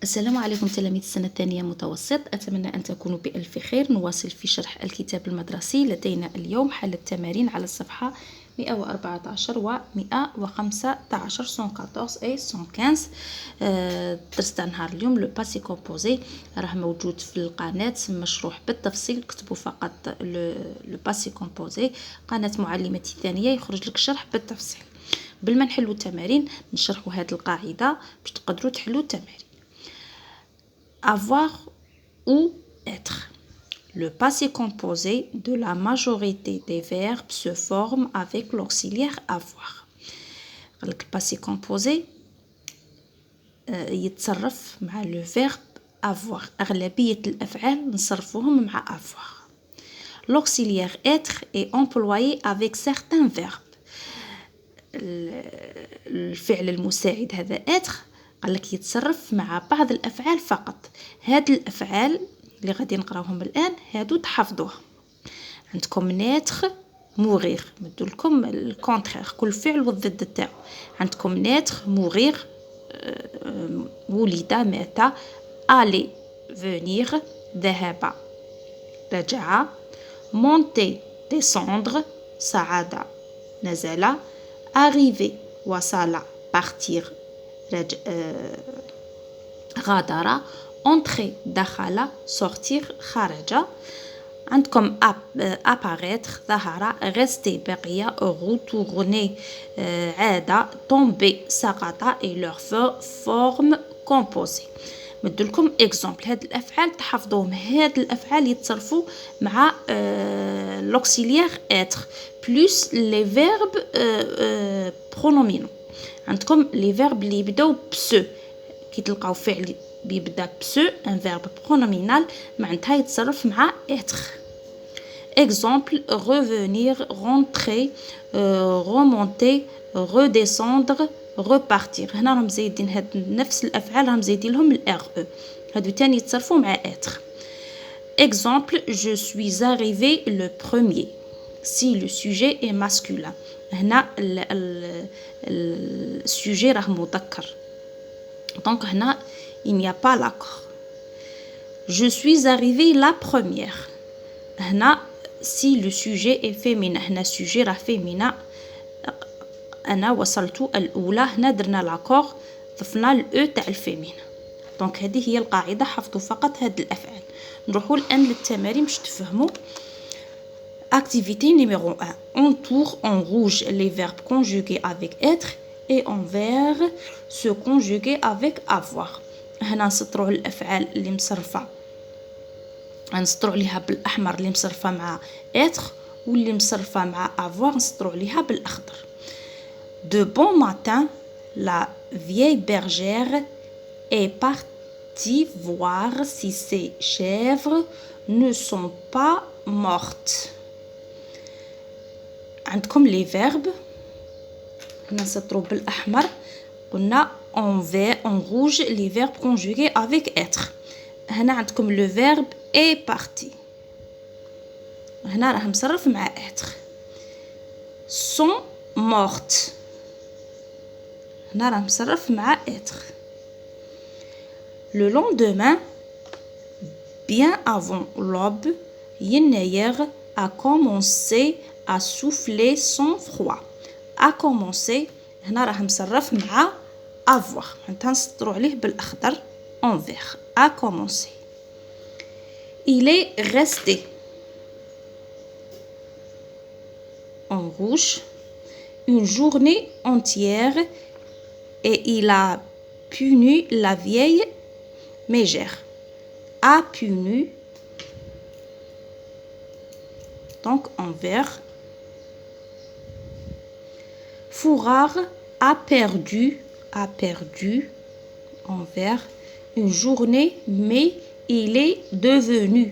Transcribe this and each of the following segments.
السلام عليكم تلاميذ السنة الثانية متوسط، أتمنى أن تكونوا بألف خير. نواصل في شرح الكتاب المدرسي. لدينا اليوم حل التمارين على الصفحة 114 و 115 114 و 115. الدرس تاع نهار اليوم لو باسي كومبوزي راه موجود في القناة مشروح بالتفصيل. كتبوا فقط لو باسي كومبوزي قناة معلمتي الثانية يخرج لك الشرح بالتفصيل. قبل ما نحلو التمارين نشرحوا هذه القاعدة باش تقدروا تحلوا التمارين. Avoir ou être. Le passé composé de la majorité des verbes se forme avec l'auxiliaire avoir. Le passé composé يتصرف مع le verbe avoir. أغلبية الأفعال نصرفوهم مع avoir. L'auxiliaire être est employé avec certains verbes. الفعل المساعد هذا être قال لك يتصرف مع بعض الأفعال فقط. هاد الأفعال اللي غادي نقراوهم الآن هادو تحفظوها. عندكم ناتر موغير، مدو لكم الكونترير كل فعل والضد تاعو. عندكم ناتر موغير ولد مات، aller venir ذهب رجع، monter descendre صعد نزل، arriver وصل partir غادر، entrer دخل sortir خرج. عندكم apparaître ظهر، rester بقي، retourner عاد، tomber سقط et leur forme composée. مدلكم exemple. هاد الأفعال تحفظوهم. هاد الأفعال يتصرفوا مع l'auxiliaire être plus les verbes pronominaux. عندكم لي فيرب اللي يبداو بسو. كي تلقاو فعل بيبدا بسو ان فيرب برونومينال معناتها يتصرف مع être. exemple revenir rentrer remonter redescendre repartir. هنا راهم زايدين هاد نفس الافعال راهم زايدين لهم الار او. هادو تاني يتصرفوا مع être. exemple je suis arrivé le premier si le sujet est masculin. هنا السوجي راه مذكر دونك هنا il n'y a pas l'accord. je suis arrivé la première. هنا si le sujet est féminin. هنا السوجي راه féminin. أنا وصلت الأولى. هنا درنا لاكور ضفنا الأو تاع الفيمين. دونك هذه هي القاعدة. حفظوا فقط هاد الأفعال. نروحوا الآن للتمارين باش تفهموا. Activité numéro 1. Entoure en rouge les verbes conjugués avec être et en vert ceux conjugués avec avoir. هنا نسطروا الأفعال اللي مصرفة. نسطروا عليها بالأحمر اللي مصرفة مع être واللي مصرفة مع avoir نسطروا عليها بالأخضر. De bon matin, la vieille bergère est partie voir si ses chèvres ne sont pas mortes. عندكم لي فيرب هنا نسطروا بالأحمر. قلنا en rouge les verbes conjugués avec être. هنا عندكم le verbe est parti. هنا راه مصرف مع être. sont mortes. هنا راه مصرف مع être. le lendemain bien avant l'aube يناير a commencé à souffler sans froid. a commencé هنا راه مصرف مع avoir. معناتها نسطروا عليه بالأخضر en vert. a commencé. il est resté en rouge une journée entière et il a puni la vieille mégère. a puni donc en vert. Fourard a perdu en vert une journée mais il est devenu.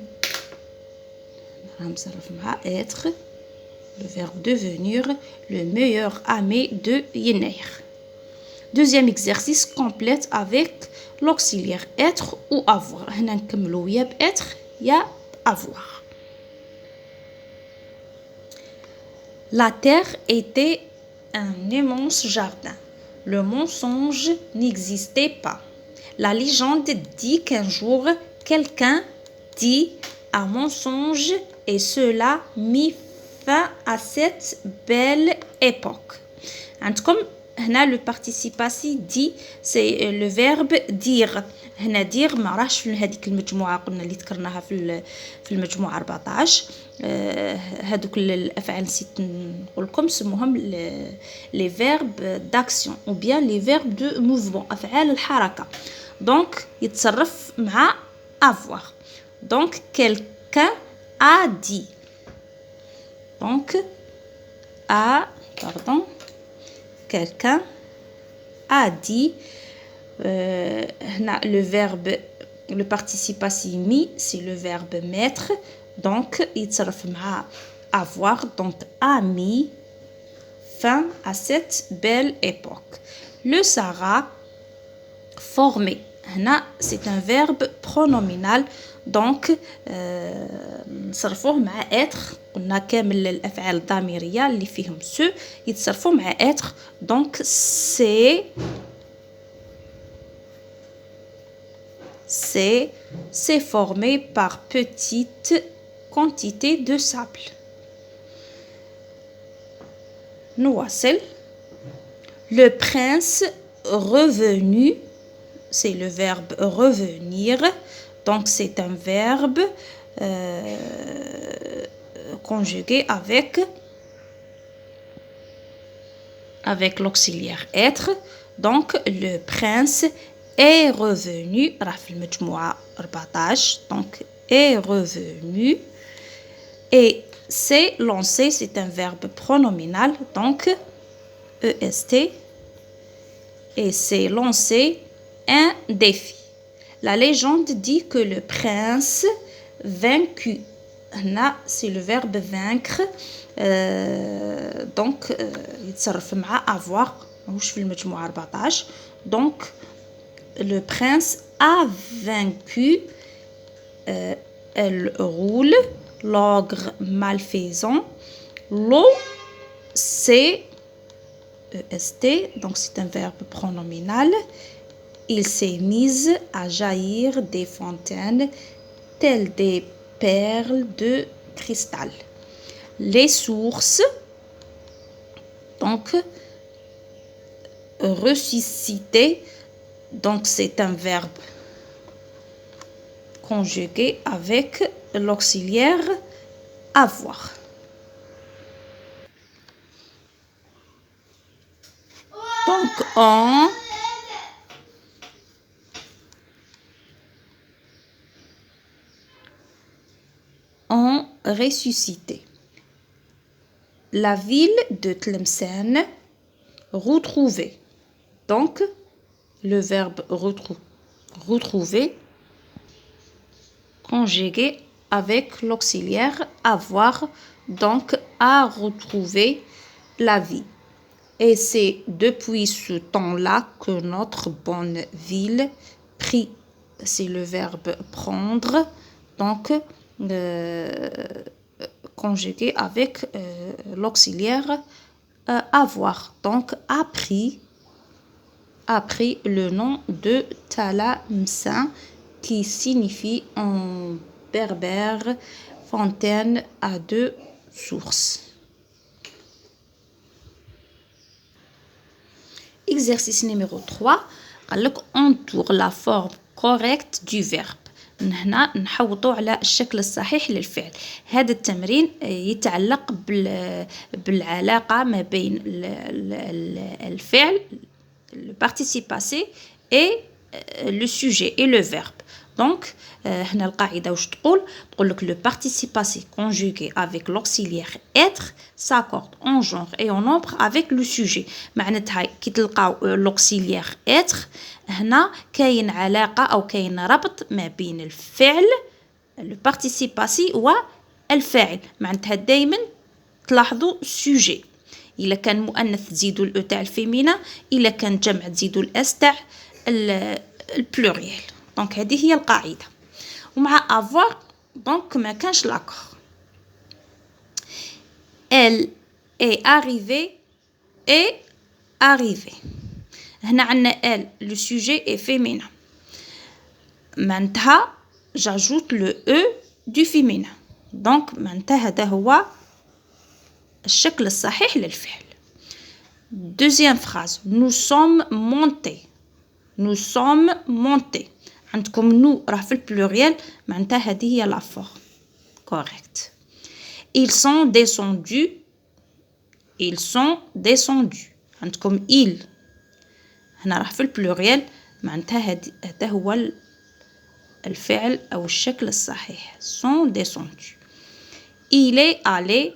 être le verbe devenir le meilleur ami de Yenair. Deuxième exercice, complète avec l'auxiliaire être ou avoir. هنا نكملوا يا بêtre يا avoir. La terre était un immense jardin. Le mensonge n'existait pas. La légende dit qu'un jour, quelqu'un dit un mensonge et cela mit fin à cette belle époque. عندكم هنا le participe passé dit c'est le verbe dire. هنا dire ما راهش في هذيك المجموعه قلنا اللي ذكرناها في المجموعه 14. هذوك الافعال نسيت نقول لكم سموهم les verbes d'action ou bien les verbes de mouvement افعال الحركه. donc يتصرف مع avoir. donc quelqu'un a dit. donc quelqu'un a dit. Le verbe, le participe passé mis, c'est le verbe mettre. donc يتصرف مع avoir. donc a mis fin à cette belle époque. Le Sahara formé. هنا c'est un verbe pronominal. donc نصرفوه مع être. قلنا كامل الافعال الضميريه اللي فيهم سو يتصرفوا مع être. donc c'est formé par petite quantité de sable. نواصل. Le prince revenu, c'est le verbe revenir. donc c'est un verbe conjugué avec l'auxiliaire être. donc le prince est revenu. راه في المجموعة 14. donc est revenu. et c'est lancé, c'est un verbe pronominal. donc est. et c'est lancé un défi. La légende dit que le prince vaincu. هنا c'est le verbe vaincre. donc يتصرف مع avoir ماهوش في المجموعة 14. donc le prince a vaincu elle roule l'ogre malfaisant. L'eau c'est est. donc c'est un verbe pronominal. il s'est mise à jaillir des fontaines telles des perles de cristal. Les sources, donc ressusciter. donc c'est un verbe conjugué avec l'auxiliaire avoir. donc en ressuscité. La ville de Tlemcen retrouvée. donc le verbe retrouver conjugué avec l'auxiliaire avoir. donc a retrouvé la vie. et c'est depuis ce temps-là que notre bonne ville prit. c'est le verbe prendre. donc conjugué avec l'auxiliaire avoir. donc a pris le nom de Talamsin qui signifie en berbère fontaine à deux sources. Exercice numéro 3. قال لك entoure la forme correcte du verbe. من هنا نحوطوا على الشكل الصحيح للفعل. هذا التمرين يتعلق بالعلاقة ما بين الفعل le participe passé et le sujet et le verbe. donc هنا القاعدة واش تقول لك le participe passé conjugué avec l'auxiliaire être s'accorde en genre et en nombre avec le sujet. معناتها كي تلقاو l'auxiliaire être هنا كاين علاقة أو كاين ربط ما بين الفعل le participe passé والفاعل. معناتها دايما تلاحظوا sujet. إلا كان مؤنث تزيدوا الأو تاع الفيمينا. إلا كان جمع تزيدوا الأس تاع البلوريال. دونك هذه هي القاعدة. ومع avoir دونك ما كانش لاكور. elle est arrivée. هنا عندنا elle le sujet est féminin. معناتها j'ajoute le E du féminin. Donc معناتها هذا هو الشكل الصحيح للفعل. Deuxième phrase. Nous sommes montés. Nous sommes montés. عندكم nous راه في البلوريال معناتها هذه هي la forme. Correct. Ils sont descendus. Ils sont descendus. عندكم ils هنا راه في البلوريال معناتها هذا هو الفعل أو الشكل الصحيح. Sont descendus. Il est allé.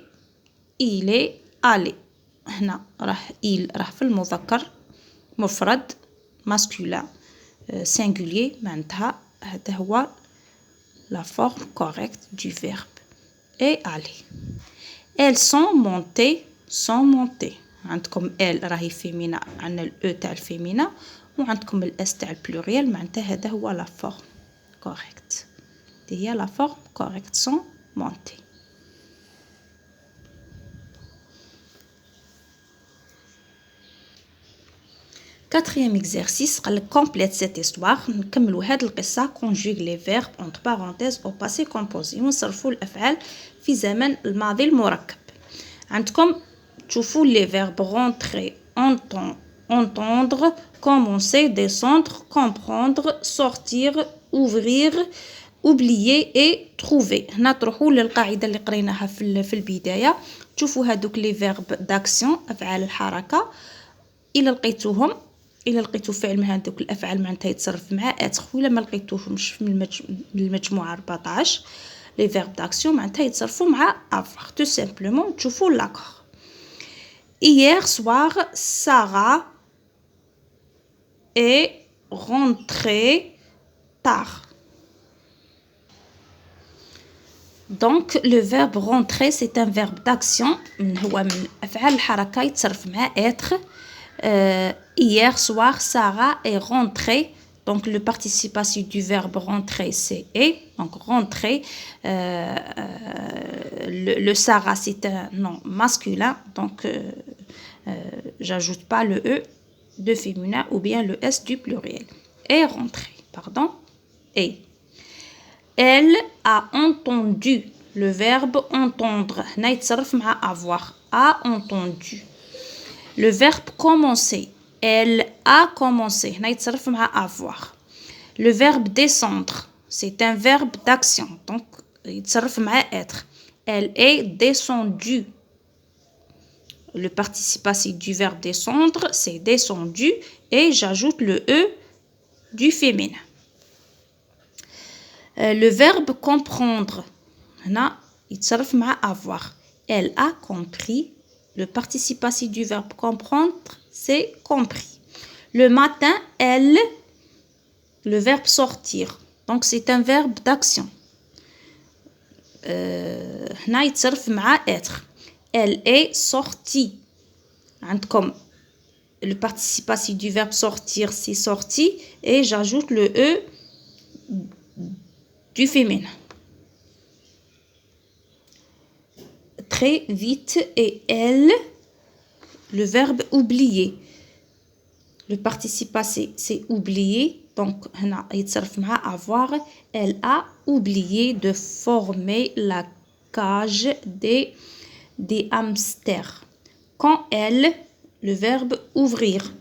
Il est allé. هنا راه il راه في المذكر مفرد masculin singulier معناتها هذا هو la forme correcte du verbe et aller. Elles sont montées عندكم elles راهي فيمينا عندنا الاو تاع الفيمينا وعندكم الاس تاع البلوريال معناتها هذا هو la forme correcte. هي la forme correcte sont montées. Quatrième exercice, complète cette histoire. نكملوا هذه القصة. Conjugue les verbes entre parenthèses au passé composé. ونصرفوا الأفعال في زمن الماضي المركب. عندكم تشوفوا les verbes rentrer, entendre, commencer, descendre, comprendre, sortir, ouvrir, oublier et trouver. هنا تروحوا للقاعدة اللي قريناها في البداية. تشوفوا هذوك les verbes d'action أفعال الحركة. إلا لقيتو فعل من هذوك الافعال معناتها يتصرف مع اتر ولا ما لقيتوهمش من المجموعه 14 لي فيرب داكسيون معناتها يتصرفوا مع افوار تو سامبلومون تشوفوا لاكور. hier soir Sarah est rentrée tard. Donc le verbe rentrer c'est un verbe d'action هو من افعال الحركه يتصرف مع être. Hier soir, Sarah est rentrée. Donc, le participe passif du verbe rentrer, c'est est. Donc, rentrer. Le Sarah, c'est un nom masculin. Donc, j'ajoute pas le E de féminin ou bien le S du pluriel. Est rentrée, pardon. Et. Elle a entendu. Le verbe entendre. نيتصرف مع avoir. A entendu. Le verbe commencer. Elle a commencé. هنا يتصرف مع avoir. Le verbe descendre. C'est un verbe d'action. Donc يتصرف مع être. Elle est descendue. Le participe passif du verbe descendre, c'est descendu. Et j'ajoute le E du féminin. Le verbe comprendre. هنا يتصرف مع avoir. Elle a compris. Le participe passif du verbe comprendre, c'est compris. Le matin, elle, le verbe sortir. Donc, c'est un verbe d'action. هنا يتصرف مع être. Elle est sortie. عندكم le participe passif du verbe sortir, c'est sorti. Et j'ajoute le E du féminin. Très vite et elle, le verbe oublier. Le participe passé, c'est oublier. Donc, هنا يتصرف مع avoir. Elle a oublié de former la cage des hamsters. Quand elle, le verbe ouvrir.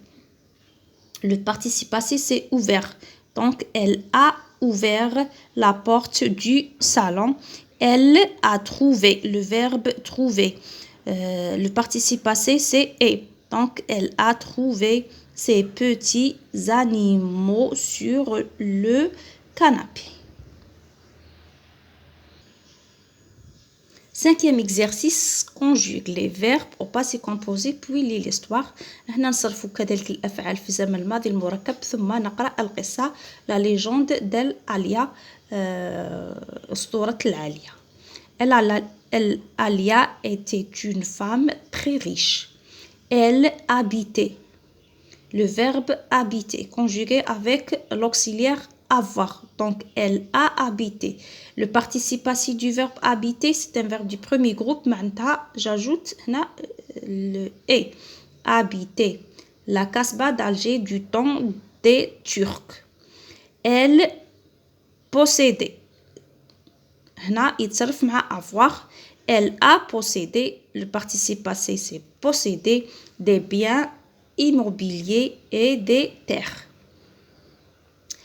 Le participe passé, c'est ouvert. Donc, elle a ouvert la porte du salon. Elle a trouvé. Le verbe trouver. Le participe passé, c'est est. Donc, elle a trouvé ces petits animaux sur le canapé. Cinquième exercice, conjugue les verbes au passé composé puis lis l'histoire. هنا نصرفوا كذلك الأفعال في زمن الماضي المركب ثم نقرأ القصة La légende d'Alia أسطورة العالية. Alia était une femme très riche. Elle habitait. Le verbe habiter conjugué avec l'auxiliaire avoir. Donc, elle a habité. Le participe passif du verbe habiter, c'est un verbe du premier groupe. Maintenant, j'ajoute le et. Habiter. La Casbah d'Alger du temps des Turcs. Elle possédé هنا يتصرف مع avoir. Elle a possédé, le participe passé c'est posséder des biens immobiliers et des terres.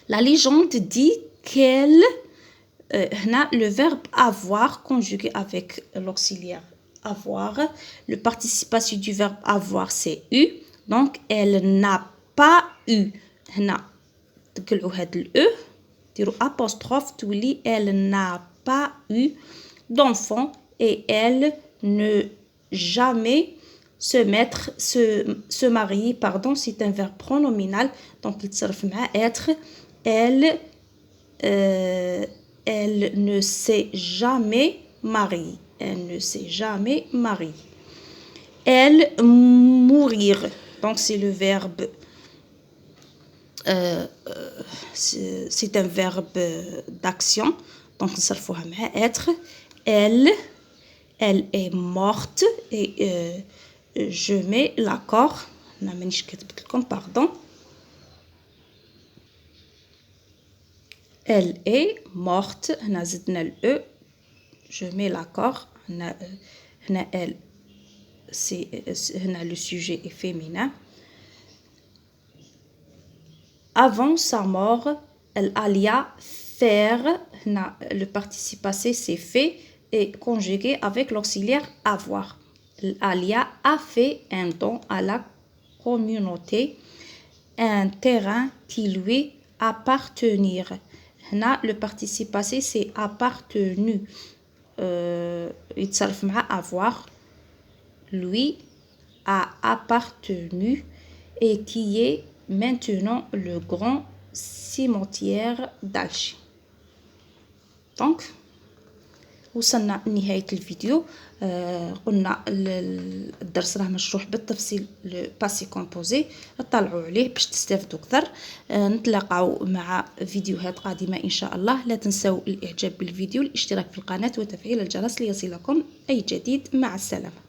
La légende dit qu'elle le verbe avoir conjugué avec l'auxiliaire avoir, le participe passé du verbe avoir c'est eu, donc elle n'a pas eu. هنا تقلعوا هاد ال ديروا apostrophe تولي elle n'a pas eu d'enfant et elle ne jamais se marier, pardon, c'est un verbe pronominal, donc il تصرف مع être. Elle ne s'est jamais mariée. Elle ne s'est jamais mariée. Elle mourir, donc c'est le verbe c'est un verbe d'action, donc نصرفوها مع être. Elle est morte et je mets l'accord. أنا مانيش كتبت لكم pardon. Elle est morte. هنا زدنا ال e. Je mets l'accord. هنا elle c'est هنا le sujet est féminin. Avant sa mort, elle allait faire. هنا le participe passé c'est fait et conjugué avec l'auxiliaire avoir. Alia a fait un don à la communauté, un terrain qui lui appartenir. Là, le participe passé c'est appartenu. يتصرف مع avoir. Lui a appartenu et qui est maintenant le grand cimetière d'Alger. Donc وصلنا لنهاية الفيديو. قلنا الدرس راه مشروح بالتفصيل لو باسي كومبوزي، اطلعوا عليه باش تستافدوا اكثر. نتلاقاو مع فيديوهات قادمة ان شاء الله. لا تنسوا الاعجاب بالفيديو، الاشتراك في القناة وتفعيل الجرس ليصلكم اي جديد. مع السلامة.